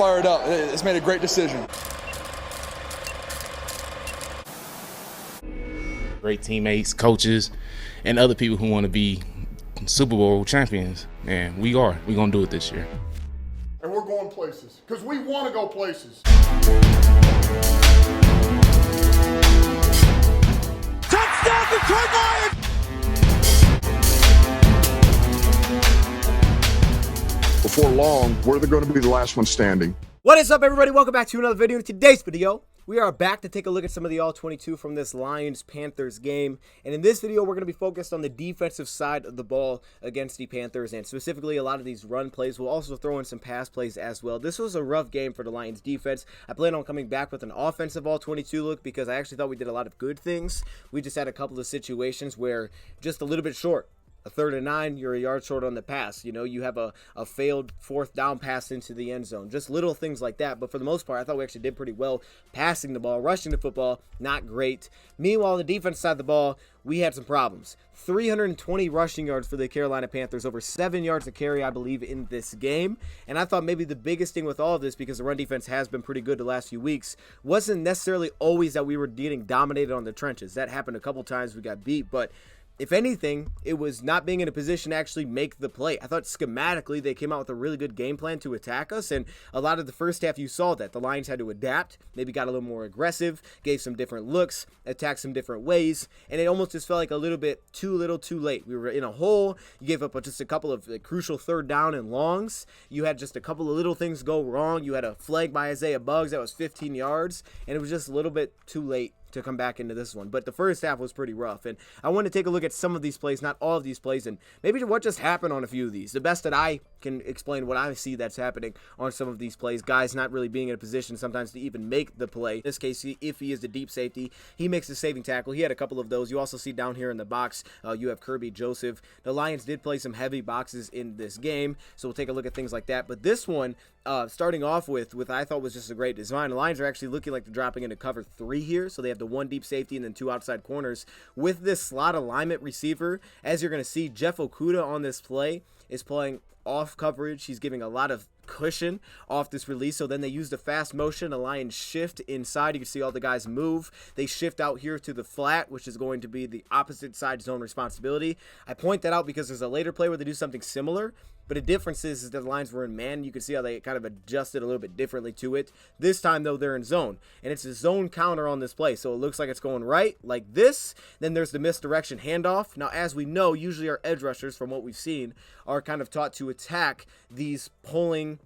fired up. It's made a great decision. Great teammates, coaches, and other people who want to be Super Bowl champions. And we are. We're going to do it this year. And we're going places because we want to go places. Touchdown, Detroit Lions! Before long, we're going to be the last one standing. What is up, everybody? Welcome back to another video. In today's video, we are back to take a look at some of the All-22 from this Lions-Panthers game. And in this video, we're going to be focused on the defensive side of the ball against the Panthers, and specifically a lot of these run plays. We'll also throw in some pass plays as well. This was a rough game for the Lions defense. I plan on coming back with an offensive All-22 look because I actually thought we did a lot of good things. We just had a couple of situations where just a little bit short. A 3rd and 9, you're a yard short on the pass. You know, you have a failed 4th down pass into the end zone. Just little things like that. But for the most part, I thought we actually did pretty well passing the ball, rushing the football, not great. Meanwhile, on the defense side of the ball, we had some problems. 320 rushing yards for the Carolina Panthers, over 7 yards a carry, I believe, in this game. And I thought maybe the biggest thing with all of this, because the run defense has been pretty good the last few weeks, wasn't necessarily always that we were getting dominated on the trenches. That happened a couple times. We got beat, but if anything, it was not being in a position to actually make the play. I thought schematically they came out with a really good game plan to attack us, and a lot of the first half you saw that. The Lions had to adapt, maybe got a little more aggressive, gave some different looks, attacked some different ways, and it almost just felt like a little bit too little too late. We were in a hole. You gave up just a couple of crucial 3rd down and longs. You had just a couple of little things go wrong. You had a flag by Isaiah Buggs that was 15 yards, and it was just a little bit too late to come back into this one. But the first half was pretty rough, and I want to take a look at some of these plays, not all of these plays, and maybe what just happened on a few of these. The best that I can explain what I see that's happening on some of these plays, guys not really being in a position sometimes to even make the play. In this case, if he is the deep safety, he makes the saving tackle. He had a couple of those. You also see down here in the box, you have Kirby Joseph. The Lions did play some heavy boxes in this game, so we'll take a look at things like that. But this one, starting off with I thought was just a great design. The Lions are actually looking like they're dropping into cover 3 here, so they have the 1 deep safety and then 2 outside corners. With this slot alignment receiver, as you're going to see, Jeff Okudah on this play is playing off coverage. He's giving a lot of cushion off this release. So then they use the fast motion. The Lions shift inside. You can see all the guys move. They shift out here to the flat, which is going to be the opposite side zone responsibility. I point that out because there's a later play where they do something similar. But the difference is that the Lions were in man. You can see how they kind of adjusted a little bit differently to it. This time, though, they're in zone. And it's a zone counter on this play. So it looks like it's going right, like this. Then there's the misdirection handoff. Now, as we know, usually our edge rushers, from what we've seen, are kind of taught to attack these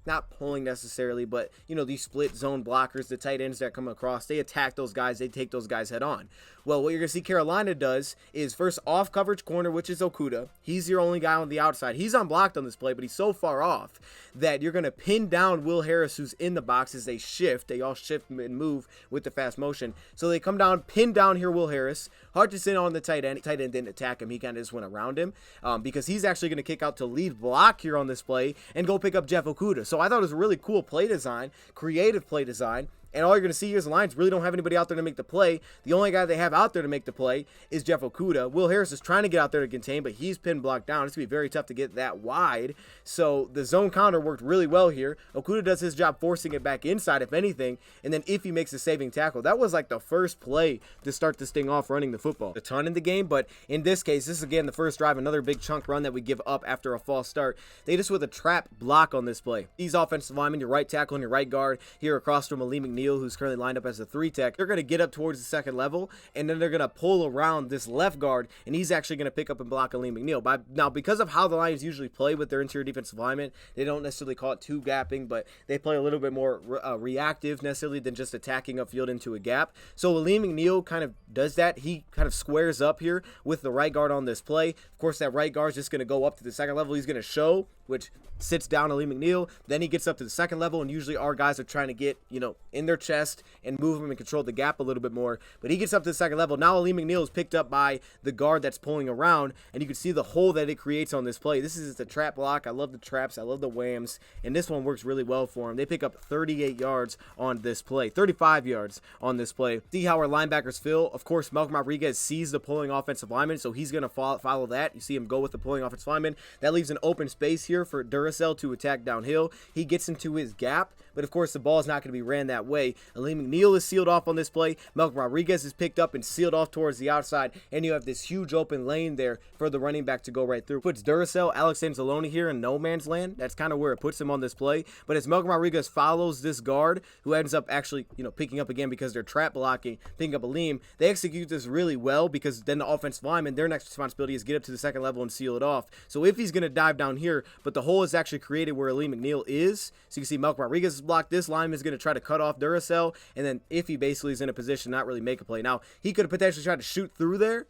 not pulling necessarily, but, you know, these split zone blockers, the tight ends that come across. They attack those guys. They take those guys head on. Well, what you're going to see Carolina does is first off coverage corner, which is Okudah. He's your only guy on the outside. He's unblocked on this play, but he's so far off that you're going to pin down Will Harris, who's in the box, as they shift. They all shift and move with the fast motion. So they come down, pin down here Will Harris. Hutchinson on the tight end. Tight end didn't attack him. He kind of just went around him because he's actually going to kick out to lead block here on this play and go pick up Jeff Okudah. So I thought it was a really cool play design, creative play design. And all you're going to see here is the Lions really don't have anybody out there to make the play. The only guy they have out there to make the play is Jeff Okudah. Will Harris is trying to get out there to contain, but he's pin blocked down. It's going to be very tough to get that wide. So the zone counter worked really well here. Okudah does his job forcing it back inside, if anything. And then if he makes a saving tackle, that was like the first play to start this thing off running the football. A ton in the game, but in this case, this is again the first drive, another big chunk run that we give up after a false start. They just with a trap block on this play. These offensive linemen, your right tackle and your right guard, here across from Malik McNeil, who's currently lined up as a 3-tech, they're going to get up towards the second level, and then they're going to pull around this left guard, and he's actually going to pick up and block Malik McNeil. Now, because of how the Lions usually play with their interior defensive linemen, they don't necessarily call it two gapping, but they play a little bit more reactive necessarily than just attacking upfield into a gap. So Malik McNeil kind of does that. He kind of squares up here with the right guard on this play. Of course, that right guard is just going to go up to the second level. He's going to show, which sits down Malik McNeil. Then he gets up to the second level, and usually our guys are trying to get, in their chest and move him and control the gap a little bit more. But he gets up to the second level. Now Malik McNeil is picked up by the guard that's pulling around, and you can see the hole that it creates on this play. This is the trap block. I love the traps. I love the whams, and this one works really well for him. They pick up 38 yards on this play, 35 yards on this play. See how our linebackers feel. Of course, Malcolm Rodriguez sees the pulling offensive lineman, so he's going to follow that. You see him go with the pulling offensive lineman. That leaves an open space here for Duracell to attack downhill. He gets into his gap, but of course the ball is not going to be ran that way. Aleem McNeil is sealed off on this play. Malcolm Rodriguez is picked up and sealed off towards the outside, and you have this huge open lane there for the running back to go right through. Puts Duracell, Alex Anzalone here in no man's land. That's kind of where it puts him on this play, but as Malcolm Rodriguez follows this guard, who ends up actually, picking up again because they're trap blocking, picking up Aleem, they execute this really well because then the offensive lineman, their next responsibility is get up to the second level and seal it off. So if he's going to dive down here, but the hole is actually created where Aleem McNeil is, so you can see Malcolm Rodriguez is blocked. This lineman is going to try to cut off Duracell, and then if he basically is in a position to not really make a play. Now, he could have potentially tried to shoot through there,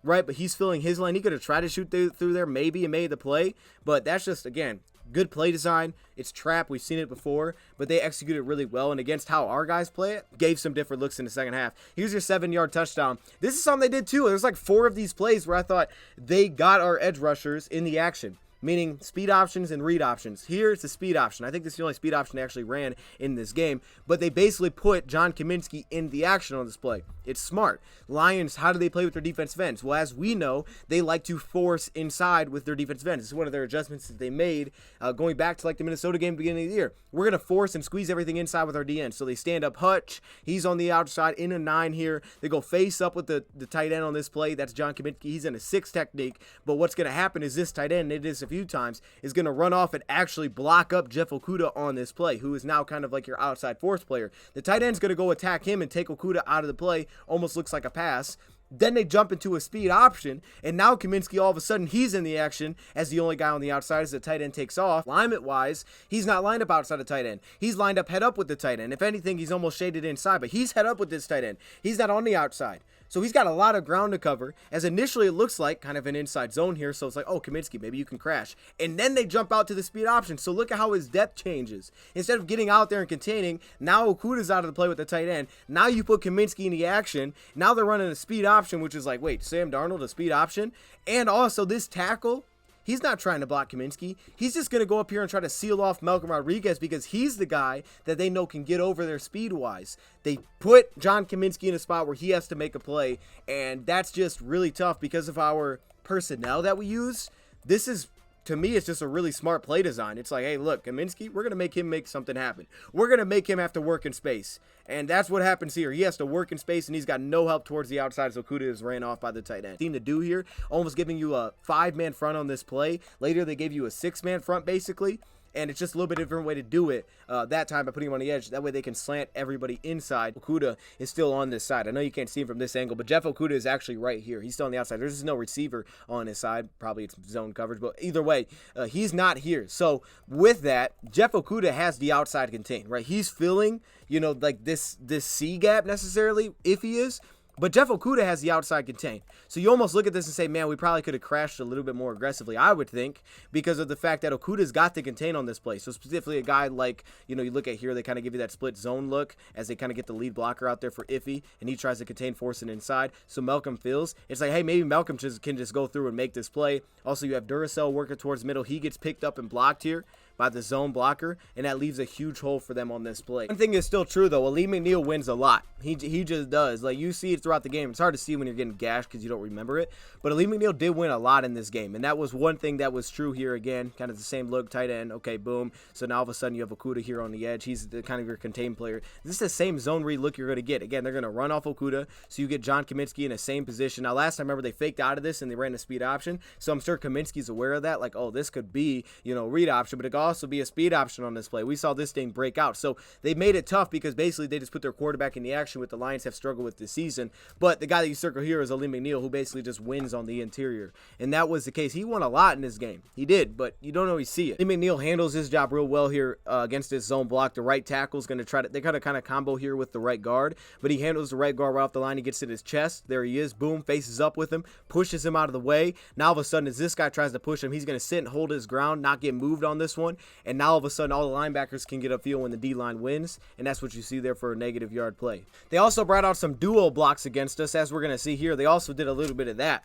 right, but he's filling his lane. He could have tried to shoot through there maybe and made the play, but that's just, again, good play design. It's trap. We've seen it before, but they executed it really well. And against how our guys play it, gave some different looks in the second half. Here's your 7-yard touchdown. This is something they did too. There's like 4 of these plays where I thought they got our edge rushers in the action, meaning speed options and read options. Here it's a speed option. I think this is the only speed option they actually ran in this game, but they basically put John Kaminsky in the action on this play. It's smart. Lions, how do they play with their defensive ends? Well, as we know, they like to force inside with their defensive ends. This is one of their adjustments that they made going back to like the Minnesota game beginning of the year. We're going to force and squeeze everything inside with our DN. So they stand up Hutch. He's on the outside in a 9 here. They go face up with the tight end on this play. That's John Kaminsky. He's in a 6 technique. But what's going to happen is this tight end, it is a few times, is going to run off and actually block up Jeff Okudah on this play, who is now kind of like your outside force player. The tight end's going to go attack him and take Okudah out of the play. Almost looks like a pass. Then they jump into a speed option, and now Kaminsky, all of a sudden, he's in the action as the only guy on the outside as the tight end takes off. Alignment-wise, he's not lined up outside the tight end. He's lined up head up with the tight end. If anything, he's almost shaded inside, but he's head up with this tight end. He's not on the outside. So he's got a lot of ground to cover, as initially it looks like kind of an inside zone here, so it's like, oh, Kaminsky, maybe you can crash. And then they jump out to the speed option, so look at how his depth changes. Instead of getting out there and containing, now Okudah's out of the play with the tight end. Now you put Kaminsky in the action. Now they're running a speed option, which is like, wait, Sam Darnold, a speed option? And also this tackle, he's not trying to block Kaminsky. He's just going to go up here and try to seal off Malcolm Rodriguez because he's the guy that they know can get over there speed-wise. They put John Kaminsky in a spot where he has to make a play, and that's just really tough because of our personnel that we use. This is, to me, it's just a really smart play design. It's like, hey, look, Kaminsky, we're going to make him make something happen. We're going to make him have to work in space. And that's what happens here. He has to work in space, and he's got no help towards the outside, so Okudah is ran off by the tight end. Team to do here, almost giving you a 5-man front on this play. Later, they gave you a 6-man front, basically. And it's just a little bit different way to do it that time by putting him on the edge. That way they can slant everybody inside. Okudah is still on this side. I know you can't see him from this angle, but Jeff Okudah is actually right here. He's still on the outside. There's just no receiver on his side. Probably it's zone coverage, but either way, he's not here. So with that, Jeff Okudah has the outside contained, right? He's filling, like this C gap necessarily, if he is. But Jeff Okudah has the outside contained. So you almost look at this and say, man, we probably could have crashed a little bit more aggressively, I would think, because of the fact that Okudah's got to contain on this play. So specifically a guy like, you look at here, they kind of give you that split zone look as they kind of get the lead blocker out there for Iffy, and he tries to contain, forcing inside. So Malcolm feels, it's like, hey, maybe Malcolm can just go through and make this play. Also, you have Duracell working towards middle. He gets picked up and blocked here by the zone blocker, and that leaves a huge hole for them on this play. One thing is still true, though. Aleem McNeil wins a lot. He just does. Like, you see it throughout the game. It's hard to see when you're getting gashed because you don't remember it, but Aleem McNeil did win a lot in this game, and that was one thing that was true here again. Kind of the same look, tight end. Okay, boom. So now all of a sudden you have Okudah here on the edge. He's the kind of your contained player. This is the same zone read look you're going to get. Again, they're going to run off Okudah, so you get John Kaminsky in the same position. Now, last time, remember, they faked out of this and they ran a speed option, so I'm sure Kaminsky's aware of that. Like, oh, this could be, read option, but it could also be a speed option on this play. We saw this thing break out. So they made it tough because basically they just put their quarterback in the action, with the Lions have struggled with this season. But the guy that you circle here is Aleem McNeil, who basically just wins on the interior. And that was the case. He won a lot in this game. He did, but you don't always see it. Aleem McNeil handles his job real well here against this zone block. The right tackle is going to try to, they kind of combo here with the right guard, but he handles the right guard right off the line. He gets to his chest. There he is. Boom, faces up with him, pushes him out of the way. Now all of a sudden, as this guy tries to push him, he's going to sit and hold his ground, not get moved on this one. And now all of a sudden, all the linebackers can get upfield when the D-line wins, and that's what you see there for a negative yard play. They also brought out some duo blocks against us, as we're going to see here. They also did a little bit of that.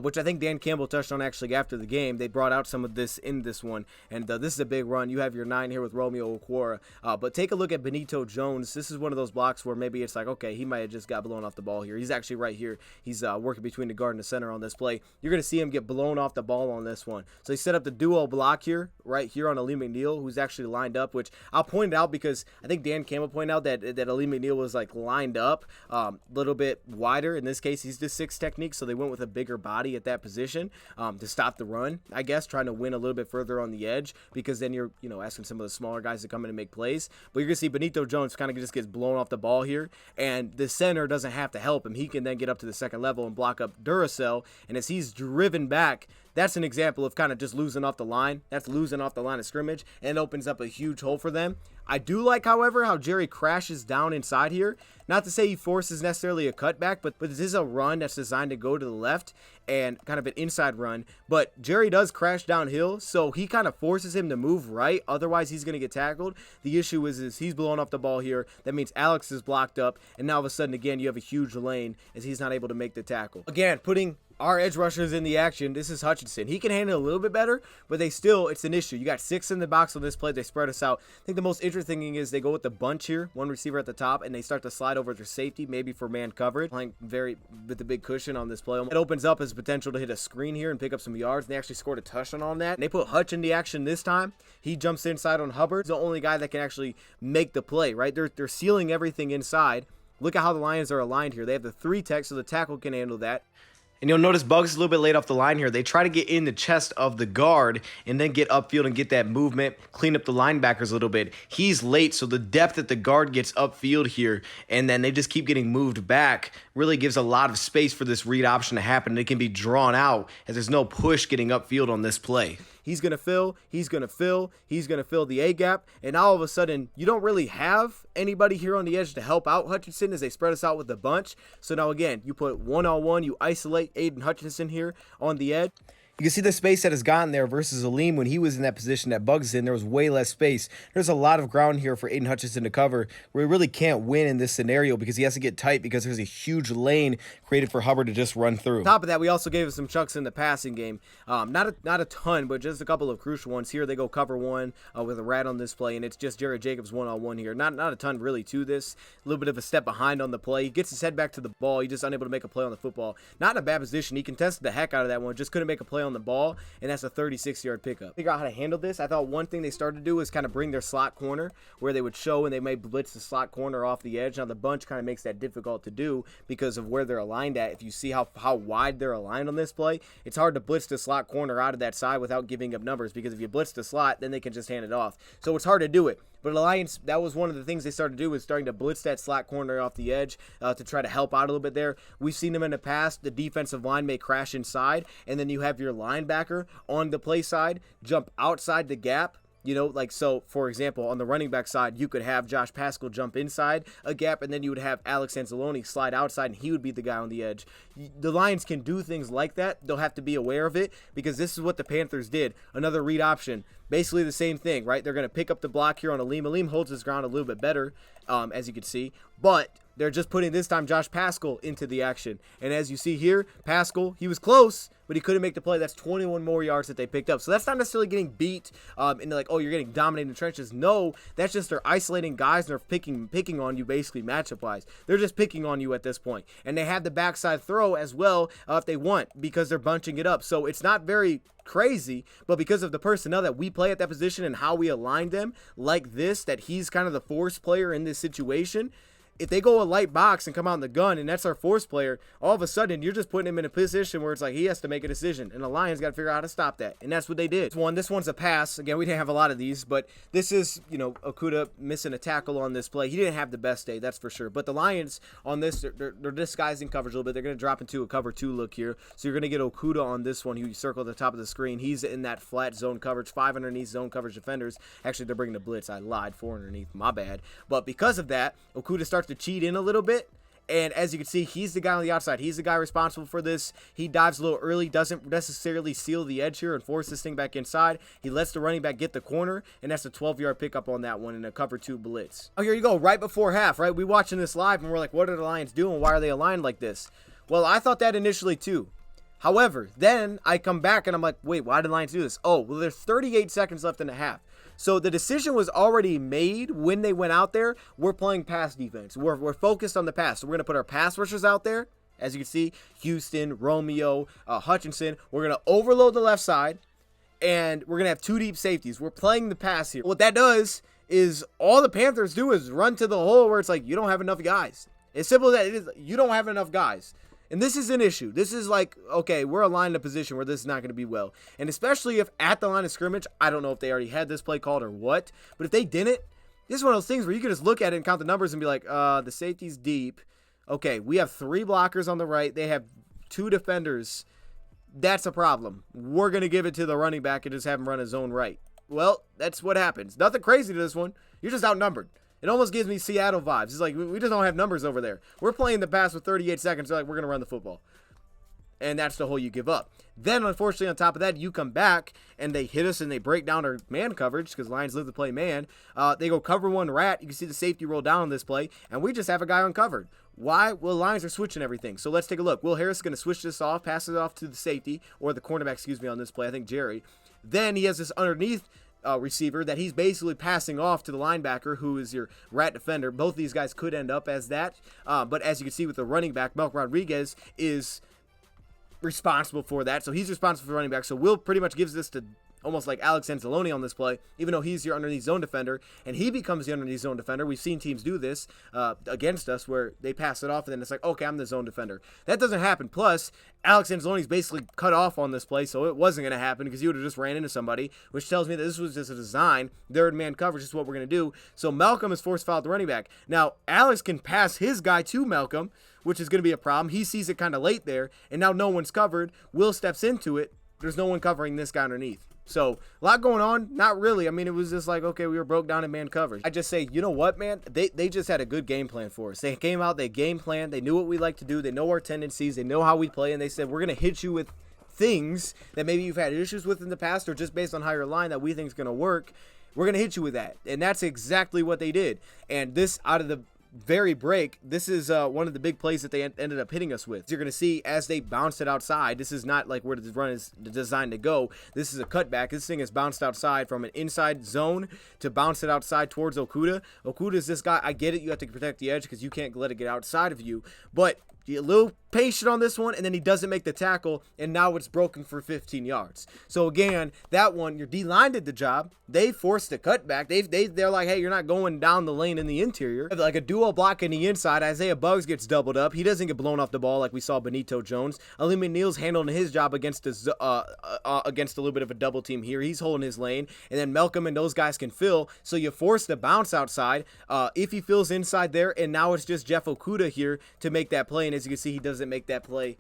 which I think Dan Campbell touched on actually after the game. They brought out some of this in this one, and this is a big run. You have your 9 here with Romeo Okwara, but take a look at Benito Jones. This is one of those blocks where maybe it's like, okay, he might have just got blown off the ball here. He's actually right here. He's working between the guard and the center on this play. You're going to see him get blown off the ball on this one. So he set up the duo block here, right here on Ali McNeil, who's actually lined up, which I'll point out because I think Dan Campbell pointed out that Ali McNeil was like lined up a little bit wider. In this case, he's the 6 technique, so they went with a bigger body at that position to stop the run, I guess, trying to win a little bit further on the edge, because then you're, asking some of the smaller guys to come in and make plays. But you're going to see Benito Jones kind of just gets blown off the ball here, and the center doesn't have to help him. He can then get up to the second level and block up Duracell, and as he's driven back, that's an example of kind of just losing off the line. That's losing off the line of scrimmage, and it opens up a huge hole for them. I do like, however, how Jerry crashes down inside here. Not to say he forces necessarily a cutback, but this is a run that's designed to go to the left and kind of an inside run. But Jerry does crash downhill, so he kind of forces him to move right. Otherwise, he's going to get tackled. The issue is he's blowing off the ball here. That means Alex is blocked up, and now all of a sudden, again, you have a huge lane as he's not able to make the tackle. Again, putting our edge rushers in the action. This is Hutchinson. He can handle it a little bit better, but it's an issue. You got 6 in the box on this play. They spread us out. I think the most interesting thing is they go with the bunch here, 1 receiver at the top, and they start to slide over their safety, maybe for man coverage, playing with the big cushion on this play. It opens up his potential to hit a screen here and pick up some yards. And they actually scored a touchdown on that. And they put Hutch in the action this time. He jumps inside on Hubbard. He's the only guy that can actually make the play, right? They're sealing everything inside. Look at how the Lions are aligned here. They have the 3 tech, so the tackle can handle that. And you'll notice Bugs is a little bit late off the line here. They try to get in the chest of the guard and then get upfield and get that movement, clean up the linebackers a little bit. He's late, so the depth that the guard gets upfield here, and then they just keep getting moved back, really gives a lot of space for this read option to happen. And it can be drawn out as there's no push getting upfield on this play. He's going to fill, he's going to fill, he's going to fill the A-gap, and all of a sudden, you don't really have anybody here on the edge to help out Hutchinson as they spread us out with a bunch. So now again, you put one-on-one, you isolate Aiden Hutchinson here on the edge. You can see the space that has gotten there versus Aleem when he was in that position that Bugs is in. There was way less space. There's a lot of ground here for Aiden Hutchinson to cover where he really can't win in this scenario because he has to get tight because there's a huge lane created for Hubbard to just run through. On top of that, we also gave him some chunks in the passing game. Not a ton, but just a couple of crucial ones. Here they go cover 1 with a rat on this play, and it's just Jared Jacobs one-on-one here. Not a ton really to this. A little bit of a step behind on the play. He gets his head back to the ball. He's just unable to make a play on the football. Not in a bad position. He contested the heck out of that one. Just couldn't make a play on the ball, and that's a 36-yard pickup. Figure out how to handle this. I thought one thing they started to do was kind of bring their slot corner where they would show and they may blitz the slot corner off the edge. Now the bunch kind of makes that difficult to do because of where they're aligned at. If you see how wide they're aligned on this play, it's hard to blitz the slot corner out of that side without giving up numbers, because if you blitz the slot, then they can just hand it off. So it's hard to do it. But the Lions, that was one of the things they started to do, was starting to blitz that slot corner off the edge to try to help out a little bit there. We've seen them in the past. The defensive line may crash inside, and then you have your linebacker on the play side jump outside the gap. So, for example, on the running back side, you could have Josh Paschal jump inside a gap, and then you would have Alex Anzalone slide outside, and he would be the guy on the edge. The Lions can do things like that. They'll have to be aware of it, because this is what the Panthers did. Another read option. Basically the same thing, right? They're going to pick up the block here on Aleem. Aleem holds his ground a little bit better, as you can see, but they're just putting this time Josh Paschal into the action. And as you see here, Paschal, he was close, but he couldn't make the play. That's 21 more yards that they picked up. So that's not necessarily getting beat into like, oh, you're getting dominated in the trenches. No, that's just they're isolating guys and they're picking on you basically matchup-wise. They're just picking on you at this point. And they have the backside throw as well if they want, because they're bunching it up. So it's not very crazy, but because of the personnel that we play at that position and how we align them like this, that he's kind of the force player in this situation. If they go a light box and come out in the gun and that's our force player, all of a sudden you're just putting him in a position where it's like he has to make a decision, and the Lions got to figure out how to stop that, and that's what they did. This one's a pass. Again, we didn't have a lot of these, but this is, Okudah missing a tackle on this play. He didn't have the best day, that's for sure. But the Lions on this, they're disguising coverage a little bit. They're going to drop into a cover 2 look here. So you're going to get Okudah on this one, who you circle at the top of the screen. He's in that flat zone coverage, 5 underneath zone coverage defenders. Actually, they're bringing the blitz. I lied, 4 underneath. My bad. But because of that, Okudah starts to cheat in a little bit. And as you can see, he's the guy on the outside. He's the guy responsible for this. He dives a little early, doesn't necessarily seal the edge here and force this thing back inside. He lets the running back get the corner, and that's a 12-yard pickup on that one in a cover 2 blitz. Oh, here you go, right before half, right? We watching this live, and we're like, what are the Lions doing? Why are they aligned like this? Well, I thought that initially too. However, then I come back and I'm like, wait, why did the Lions do this? Oh, well, there's 38 seconds left in the half. So the decision was already made when they went out there. We're playing pass defense. We're focused on the pass. So we're going to put our pass rushers out there. As you can see, Houston, Romeo, Hutchinson. We're going to overload the left side, and we're going to have 2 deep safeties. We're playing the pass here. What that does is all the Panthers do is run to the hole where it's like, you don't have enough guys. As simple as that, it is. You don't have enough guys. And this is an issue. This is like, okay, we're aligned in a position where this is not going to be well. And especially if at the line of scrimmage, I don't know if they already had this play called or what, but if they didn't, this is one of those things where you can just look at it and count the numbers and be like, the safety's deep. Okay, we have 3 blockers on the right. They have 2 defenders. That's a problem. We're going to give it to the running back and just have him run his own right. Well, that's what happens. Nothing crazy to this one. You're just outnumbered. It almost gives me Seattle vibes. It's like, we just don't have numbers over there. We're playing the pass with 38 seconds. They're like, we're going to run the football. And that's the hole you give up. Then, unfortunately, on top of that, you come back, and they hit us, and they break down our man coverage, because Lions live to play man. They go cover 1 rat. You can see the safety roll down on this play, and we just have a guy uncovered. Why? Well, Lions are switching everything. So let's take a look. Will Harris is going to switch this off, pass it off to the safety, or the cornerback, excuse me, on this play. I think Jerry. Then he has this underneath receiver that he's basically passing off to the linebacker, who is your rat defender. Both of these guys could end up as that. But as you can see with the running back, Malcolm Rodriguez is responsible for that. So he's responsible for running back. So Will pretty much gives this to almost like Alex Anzalone on this play, even though he's your underneath zone defender, and he becomes the underneath zone defender. We've seen teams do this against us where they pass it off, and then it's like, okay, I'm the zone defender. That doesn't happen. Plus, Alex Anzalone's basically cut off on this play, so it wasn't going to happen because he would have just ran into somebody, which tells me that this was just a design. Third man coverage is what we're going to do. So Malcolm is forced foul at the running back. Now, Alex can pass his guy to Malcolm, which is going to be a problem. He sees it kind of late there, and now no one's covered. Will steps into it. There's no one covering this guy underneath. So, a lot going on. Not really. I mean, it was just like, okay, we were broke down in man coverage. I just say, you know what, man? They just had a good game plan for us. They came out, they game planned, they knew what we like to do, they know our tendencies, they know how we play, and they said, we're going to hit you with things that maybe you've had issues with in the past, or just based on how your line that we think is going to work. We're going to hit you with that. And that's exactly what they did. And this, out of the very break, this is one of the big plays that they ended up hitting us with. You're going to see as they bounced it outside, this is not like where the run is designed to go. This is a cutback. This thing is bounced outside from an inside zone to bounce it outside towards Okudah. Okudah is this guy. I get it. You have to protect the edge because you can't let it get outside of you. But a little patient on this one, and then he doesn't make the tackle, and now it's broken for 15 yards. So again, that one, your D-line did the job. They forced the cutback. They're like, hey, you're not going down the lane in the interior. Like a duo block in the inside, Isaiah Buggs gets doubled up. He doesn't get blown off the ball like we saw Benito Jones. Ali McNeil's handling his job against a little bit of a double team here. He's holding his lane, and then Malcolm and those guys can fill. So you force the bounce outside. If he fills inside there, and now it's just Jeff Okudah here to make that play, and as you can see, he doesn't make that play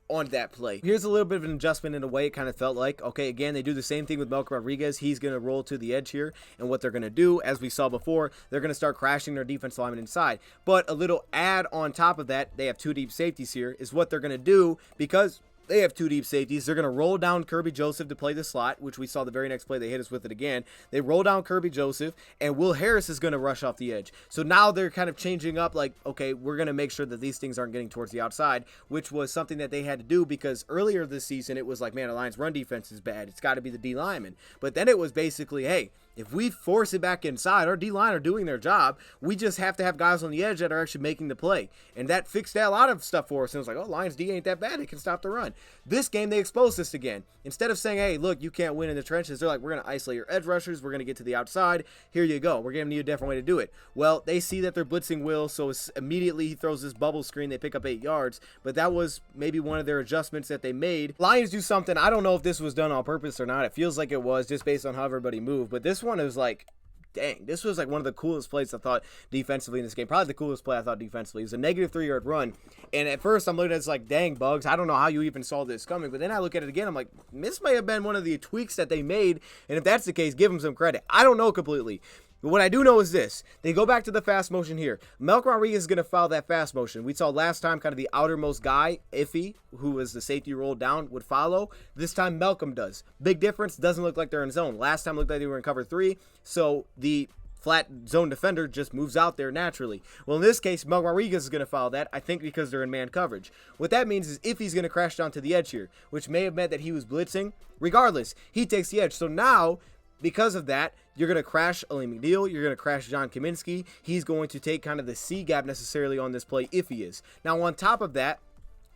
on that play. Here's a little bit of an adjustment in a way it kind of felt like. Okay, again, they do the same thing with Malcolm Rodriguez. He's going to roll to the edge here, and what they're going to do, as we saw before, they're going to start crashing their defense lineman inside. But a little add on top of that, they have 2 deep safeties here, is what they're going to do because they have 2 deep safeties. They're going to roll down Kirby Joseph to play the slot, which we saw the very next play. They hit us with it again. They roll down Kirby Joseph, and Will Harris is going to rush off the edge. So now they're kind of changing up like, okay, we're going to make sure that these things aren't getting towards the outside, which was something that they had to do because earlier this season it was like, man, the Lions' run defense is bad. It's got to be the D lineman. But then it was basically, hey, if we force it back inside, our D-line are doing their job. We just have to have guys on the edge that are actually making the play. And that fixed a lot of stuff for us. And it was like, oh, Lions D ain't that bad. It can stop the run. This game, they exposed this again. Instead of saying, hey, look, you can't win in the trenches, they're like, we're going to isolate your edge rushers. We're going to get to the outside. Here you go. We're giving you a different way to do it. Well, they see that they're blitzing Will, so immediately he throws this bubble screen. They pick up 8 yards. But that was maybe one of their adjustments that they made. Lions do something. I don't know if this was done on purpose or not. It feels like it was just based on how everybody moved. But this one is like, dang, this was like one of the coolest plays I thought defensively in this game. Probably the coolest play I thought defensively. It was a negative 3-yard run. And at first I'm looking at it like, dang, Bugs, I don't know how you even saw this coming. But then I look at it again, I'm like, this may have been one of the tweaks that they made. And if that's the case, give them some credit. I don't know completely. But what I do know is this. They go back to the fast motion here. Malcolm Rodriguez is going to foul that fast motion. We saw last time kind of the outermost guy, Iffy, who was the safety rolled down, would follow. This time Malcolm does. Big difference. Doesn't look like they're in zone. Last time it looked like they were in cover 3. So the flat zone defender just moves out there naturally. Well, in this case, Mel Rodriguez is going to follow that, I think because they're in man coverage. What that means is if he's going to crash down to the edge here, which may have meant that he was blitzing, regardless, he takes the edge. So now, because of that, you're going to crash Ali McNeil, you're going to crash John Kaminsky. He's going to take kind of the C gap necessarily on this play if he is. Now, on top of that,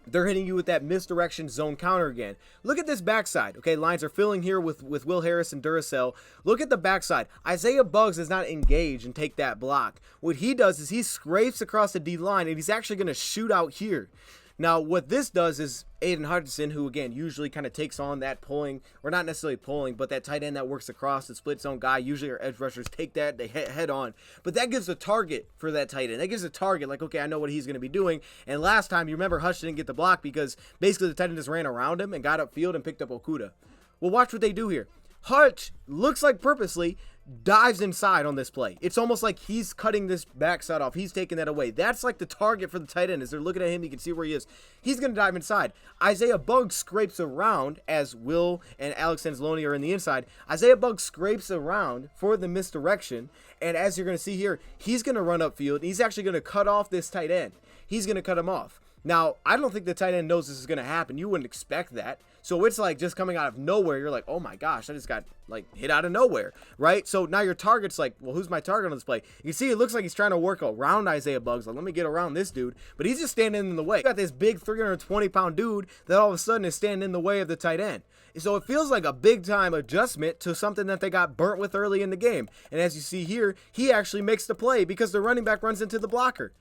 they're hitting you with that misdirection zone counter again. Look at this backside. Okay, lines are filling here with Will Harris and Duracell. Look at the backside. Isaiah Buggs does not engage and take that block. What he does is he scrapes across the D line, and he's actually going to shoot out here. Now, what this does is Aiden Hutchinson, who, again, usually kind of takes on that pulling, or not necessarily pulling, but that tight end that works across the split zone guy, usually our edge rushers take that, they head on. But that gives a target for that tight end. That gives a target, like, okay, I know what he's going to be doing. And last time, you remember Hutch didn't get the block because basically the tight end just ran around him and got upfield and picked up Okudah. Well, watch what they do here. Hutch looks like purposely dives inside on this play. It's almost like he's cutting this backside off. He's taking that away. That's like the target for the tight end. As they're looking at him, you can see where he is. He's going to dive inside. Isaiah Buggs scrapes around as Will and Alex Anzalone are in the inside. Isaiah Buggs scrapes around for the misdirection. And as you're going to see here, he's going to run upfield. He's actually going to cut off this tight end. He's going to cut him off. Now, I don't think the tight end knows this is going to happen. You wouldn't expect that. So it's like just coming out of nowhere. You're like, oh my gosh, I just got like hit out of nowhere, right? So now your target's like, well, who's my target on this play? You can see it looks like he's trying to work around Isaiah Buggs. Like, let me get around this dude. But he's just standing in the way. You got this big 320-pound dude that all of a sudden is standing in the way of the tight end. So it feels like a big-time adjustment to something that they got burnt with early in the game. And as you see here, he actually makes the play because the running back runs into the blocker.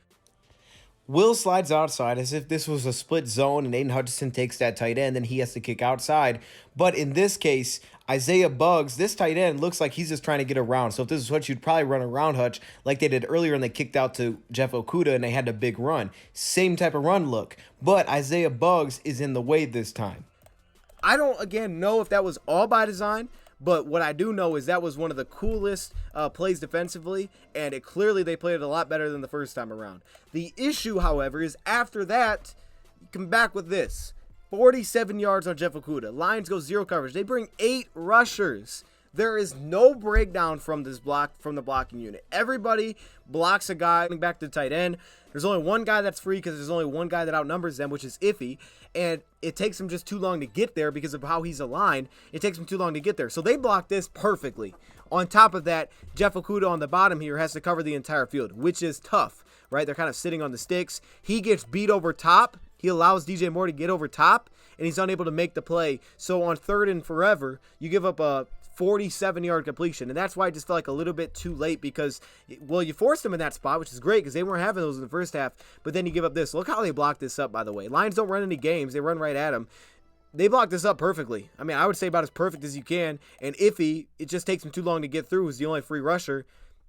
Will slides outside as if this was a split zone and Aiden Hutchinson takes that tight end and he has to kick outside. But in this case, Isaiah Buggs, this tight end looks like he's just trying to get around. So if this is Hutch, you'd probably run around Hutch like they did earlier and they kicked out to Jeff Okudah and they had a big run. Same type of run look. But Isaiah Buggs is in the way this time. I don't, again, know if that was all by design. But what I do know is that was one of the coolest plays defensively, and clearly they played it a lot better than the first time around. The issue, however, is after that, you come back with this. 47 yards on Jeff Okudah. Lions go zero coverage. They bring 8 rushers. There is no breakdown from this block, from the blocking unit. Everybody blocks a guy back to the tight end. There's only one guy that's free because there's only one guy that outnumbers them, which is Iffy. And it takes him just too long to get there because of how he's aligned. It takes him too long to get there. So they block this perfectly. On top of that, Jeff Okudah on the bottom here has to cover the entire field, which is tough, right? They're kind of sitting on the sticks. He gets beat over top. He allows DJ Moore to get over top, and he's unable to make the play. So on 3rd and forever, you give up a 47-yard completion, and that's why I just felt like a little bit too late because, well, you forced them in that spot, which is great because they weren't having those in the first half, but then you give up this. Look how they blocked this up, by the way. Lions don't run any games. They run right at them. They blocked this up perfectly. I mean, I would say about as perfect as you can, and Iffy, it just takes him too long to get through. He's the only free rusher,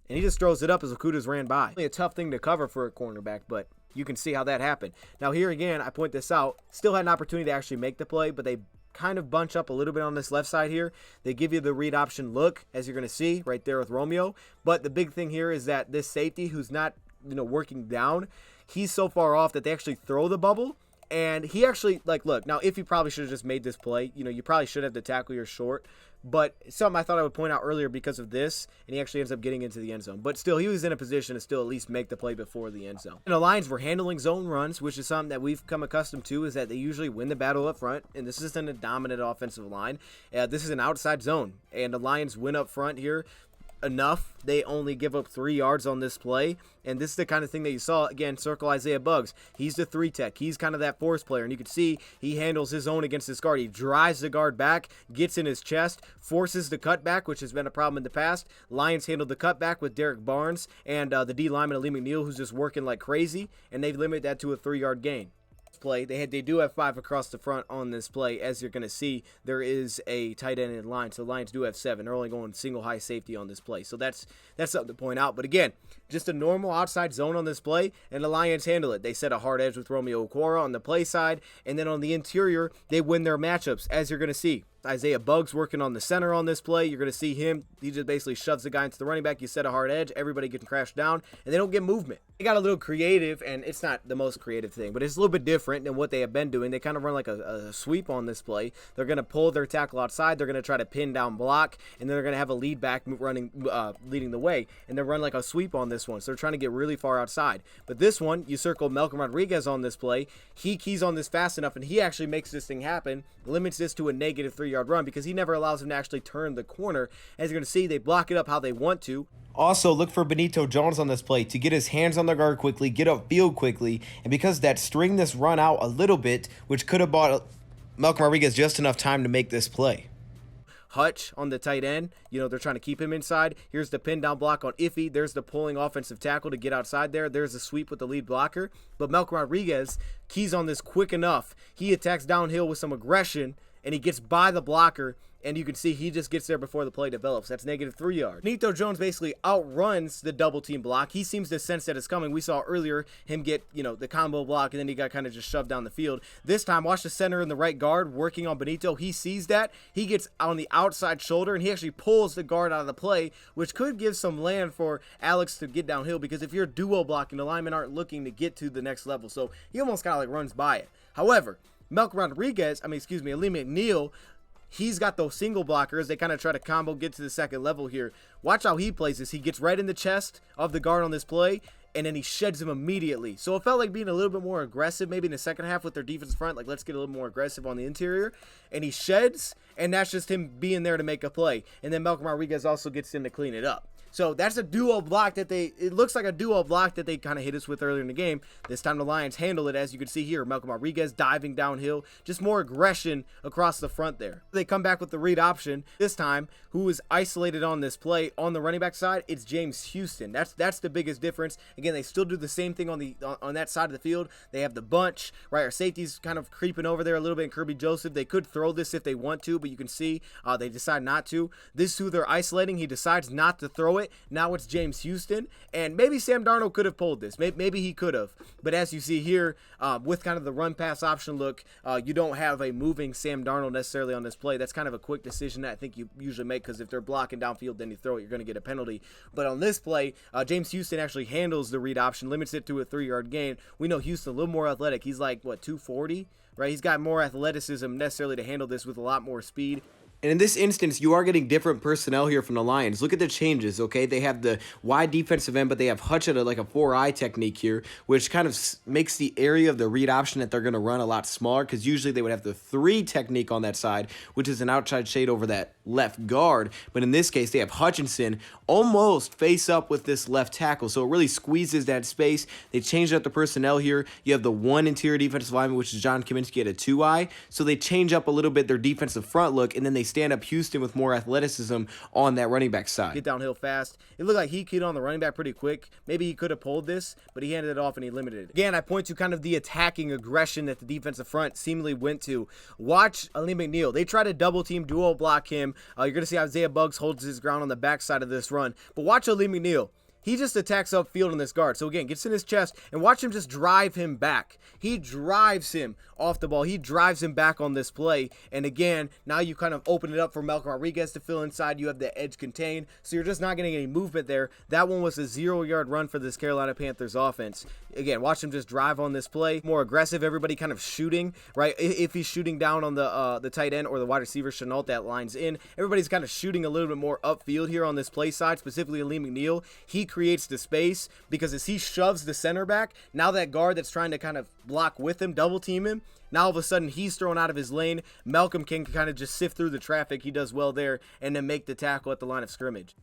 and he just throws it up as Okudah's ran by. Really a tough thing to cover for a cornerback, but you can see how that happened. Now, here again, I point this out. Still had an opportunity to actually make the play, but they kind of bunch up a little bit on this left side here. They give you the read option look, as you're going to see right there with Romeo. But the big thing here is that this safety, who's not, working down, he's so far off that they actually throw the bubble. And he actually, look, now if you probably should have just made this play, you probably should have the tackle your short. But something I thought I would point out earlier because of this, and he actually ends up getting into the end zone. But still, he was in a position to still at least make the play before the end zone. And the Lions were handling zone runs, which is something that we've come accustomed to, is that they usually win the battle up front. And this isn't a dominant offensive line. This is an outside zone. And the Lions win up front here enough. They only give up 3 yards on this play, and this is the kind of thing that you saw. Again, circle Isaiah Buggs. He's the 3-tech. He's kind of that force player, and you can see he handles his own against this guard. He drives the guard back, gets in his chest, forces the cutback, which has been a problem in the past. Lions handled the cutback with Derek Barnes and the D lineman Ali McNeil, who's just working like crazy, and they've limited that to a 3-yard gain. Play. They do have 5 across the front on this play. As you're going to see, there is a tight end in line, so the Lions do have 7. They're only going single high safety on this play, so that's something to point out. But again, just a normal outside zone on this play, and the Lions handle it. They set a hard edge with Romeo Okwara on the play side, and then on the interior, they win their matchups, as you're going to see. Isaiah Buggs working on the center on this play. You're going to see him. He just basically shoves the guy into the running back. You set a hard edge. Everybody gets crashed down, and they don't get movement. They got a little creative, and it's not the most creative thing, but it's a little bit different than what they have been doing. They kind of run like a sweep on this play. They're going to pull their tackle outside. They're going to try to pin down block, and then they're going to have a lead back leading the way, and they run like a sweep on this one. So they're trying to get really far outside. But this one, you circle Malcolm Rodriguez on this play. He keys on this fast enough, and he actually makes this thing happen, limits this to a negative 3-yard run because he never allows him to actually turn the corner. As you're going to see, they block it up how they want to. Also, look for Benito Jones on this play to get his hands on the guard quickly, get upfield quickly, and because that, string this run out a little bit, which could have bought Malcolm Rodriguez just enough time to make this play. Hutch on the tight end, they're trying to keep him inside. Here's the pin down block on Iffy. There's the pulling offensive tackle to get outside there. There's the sweep with the lead blocker. But Malcolm Rodriguez keys on this quick enough. He attacks downhill with some aggression, and he gets by the blocker, and you can see he just gets there before the play develops. That's negative 3 yards. Benito Jones basically outruns the double team block. He seems to sense that it's coming. We saw earlier him get, the combo block, and then he got kind of just shoved down the field. This time, watch the center and the right guard working on Benito. He sees that. He gets on the outside shoulder, and he actually pulls the guard out of the play, which could give some land for Alex to get downhill, because if you're duo blocking, the linemen aren't looking to get to the next level. So he almost kind of like runs by it. However, Malcolm Rodriguez, Lee McNeil, he's got those single blockers. They kind of try to combo, get to the second level here. Watch how he plays this. He gets right in the chest of the guard on this play, and then he sheds him immediately. So it felt like being a little bit more aggressive maybe in the second half with their defense front. Like, let's get a little more aggressive on the interior. And he sheds, and that's just him being there to make a play. And then Malcolm Rodriguez also gets in to clean it up. So that's a duo block that it looks like a duo block that they kind of hit us with earlier in the game. This time the Lions handle it, as you can see here. Malcolm Rodriguez diving downhill, just more aggression across the front there. They come back with the read option. This time, who is isolated on this play on the running back side? It's James Houston. That's the biggest difference. Again, they still do the same thing on that side of the field. They have the bunch, right? Our safety's kind of creeping over there a little bit, and Kirby Joseph. They could throw this if they want to, but you can see they decide not to. This is who they're isolating. He decides not to throw it. Now it's James Houston, and maybe Sam Darnold could have pulled this. Maybe he could have. But as you see here, with kind of the run-pass option look, you don't have a moving Sam Darnold necessarily on this play. That's kind of a quick decision that I think you usually make, because if they're blocking downfield, then you throw it, you're going to get a penalty. But on this play, James Houston actually handles the read option, limits it to a 3-yard gain. We know Houston a little more athletic. He's like, 240? Right? He's got more athleticism necessarily to handle this with a lot more speed. And in this instance, you are getting different personnel here from the Lions. Look at the changes, okay? They have the wide defensive end, but they have Hutch at like a 4-eye technique here, which kind of makes the area of the read option that they're going to run a lot smaller, because usually they would have the 3 technique on that side, which is an outside shade over that left guard. But in this case, they have Hutchinson almost face up with this left tackle, so it really squeezes that space. They changed up the personnel here. You have the 1 interior defensive lineman, which is John Kaminsky, at a 2-eye, so they change up a little bit their defensive front look, and then they stand up Houston with more athleticism on that running back side. Get downhill fast. It looked like he keyed on the running back pretty quick. Maybe he could have pulled this, but he handed it off and he limited it. Again, I point to kind of the attacking aggression that the defensive front seemingly went to. Watch Ali McNeil. They try to double team, duo block him. You're going to see Isaiah Buggs holds his ground on the backside of this run. But watch Ali McNeil. He just attacks upfield in this guard. So again, gets in his chest, and watch him just drive him back. He drives him off the ball. He drives him back on this play. And again, now you kind of open it up for Malcolm Rodriguez to fill inside. You have the edge contained, so you're just not getting any movement there. That one was a 0-yard run for this Carolina Panthers offense. Again, watch him just drive on this play. More aggressive, everybody kind of shooting, right? If he's shooting down on the tight end or the wide receiver, Chenault, that line's in. Everybody's kind of shooting a little bit more upfield here on this play side, specifically Lee McNeil. He creates the space, because as he shoves the center back, now that guard that's trying to kind of block with him, double team him, now all of a sudden he's thrown out of his lane. Malcolm can kind of just sift through the traffic. He does well there, and then make the tackle at the line of scrimmage.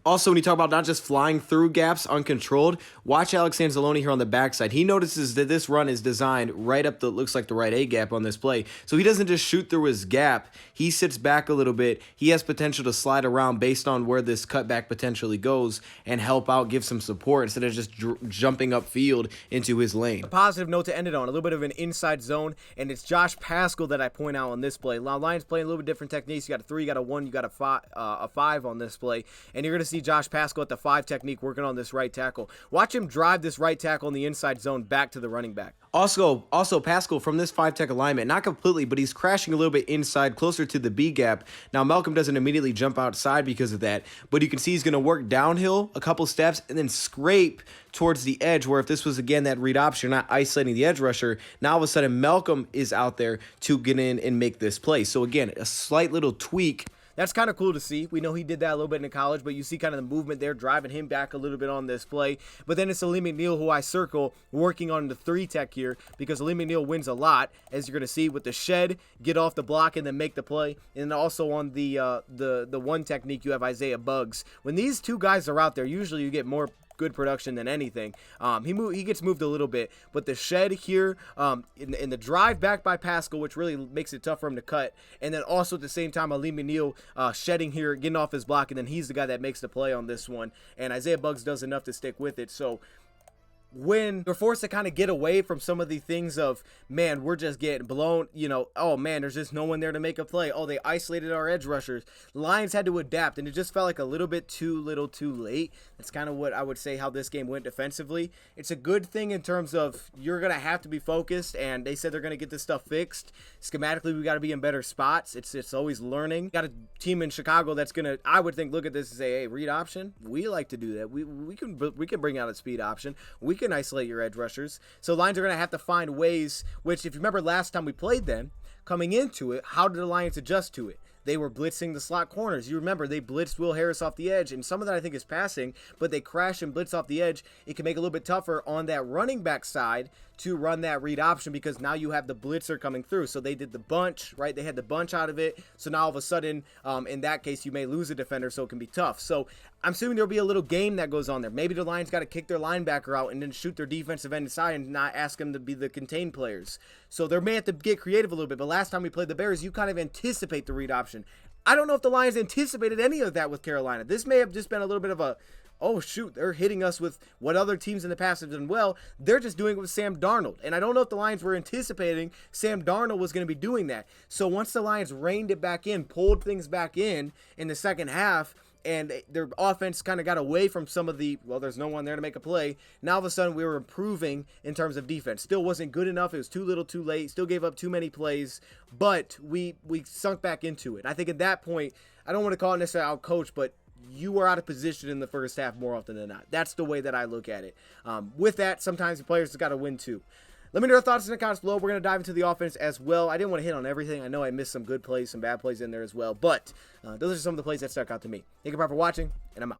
Also, when you talk about not just flying through gaps uncontrolled, watch Alex Anzalone here on the backside. He notices that this run is designed right up the, looks like the right A gap on this play. So he doesn't just shoot through his gap. He sits back a little bit. He has potential to slide around based on where this cutback potentially goes and help out, give some support instead of just jumping upfield into his lane. A positive note to end it on, a little bit of an inside zone, and it's Josh Paschal that I point out on this play. Now, Lions playing a little bit different techniques. You got a 3, you got a 1, you got a 5 on this play, and you're going to see see Josh Pascal at the 5 technique working on this right tackle. Watch him drive this right tackle in the inside zone back to the running back. Also, Pascal from this 5-tech alignment, not completely, but he's crashing a little bit inside, closer to the B gap. Now, Malcolm doesn't immediately jump outside because of that, but you can see he's going to work downhill a couple steps and then scrape towards the edge, where if this was, again, that read option, not isolating the edge rusher, now all of a sudden Malcolm is out there to get in and make this play. So, again, a slight little tweak. That's kind of cool to see. We know he did that a little bit in college, but you see kind of the movement there, driving him back a little bit on this play. But then it's Ali McNeil, who I circle, working on the 3-tech here, because Ali McNeil wins a lot, as you're going to see, with the shed, get off the block, and then make the play. And then also on the 1 technique, you have Isaiah Buggs. When these two guys are out there, usually you get more good production than anything. He gets moved a little bit, but the shed here, in the drive back by Pascal, which really makes it tough for him to cut, and then also at the same time Ali McNeil shedding here, getting off his block, and then he's the guy that makes the play on this one, and Isaiah Buggs does enough to stick with it. So when you're forced to kind of get away from some of the things of, man, we're just getting blown, oh man, there's just no one there to make a play. Oh, they isolated our edge rushers. The Lions had to adapt, and it just felt like a little bit too late. That's kind of what I would say how this game went defensively. It's a good thing in terms of you're going to have to be focused, and they said they're going to get this stuff fixed. Schematically, we got to be in better spots. It's always learning. Got a team in Chicago that's going to, I would think, look at this and say, hey, read option, we like to do that. We can bring out a speed option. We can isolate your edge rushers. So Lions are going to have to find ways, which if you remember last time we played them, coming into it, how did the Lions adjust to it? They were blitzing the slot corners. You remember they blitzed Will Harris off the edge, and some of that I think is passing, but they crash and blitz off the edge. It can make it a little bit tougher on that running back side to run that read option because now you have the blitzer coming through. So they did the bunch, right? They had the bunch out of it. So now all of a sudden, in that case, you may lose a defender, so it can be tough. So I'm assuming there'll be a little game that goes on there. Maybe the Lions got to kick their linebacker out and then shoot their defensive end inside and not ask them to be the contained players. So they may have to get creative a little bit. But last time we played the Bears, you kind of anticipate the read option. I don't know if the Lions anticipated any of that with Carolina. This may have just been a little bit of a, oh, shoot, they're hitting us with what other teams in the past have done well. They're just doing it with Sam Darnold. And I don't know if the Lions were anticipating Sam Darnold was going to be doing that. So once the Lions reined it back in, pulled things back in the second half, and their offense kind of got away from some of the, well, there's no one there to make a play. Now all of a sudden we were improving in terms of defense. Still wasn't good enough. It was too little too late. Still gave up too many plays, but we sunk back into it. I think at that point, I don't want to call it necessarily out coach, but you were out of position in the first half more often than not. That's the way that I look at it. With that, sometimes the players have got to win too. Let me know your thoughts in the comments below. We're going to dive into the offense as well. I didn't want to hit on everything. I know I missed some good plays, some bad plays in there as well. But those are some of the plays that stuck out to me. Thank you for watching, and I'm out.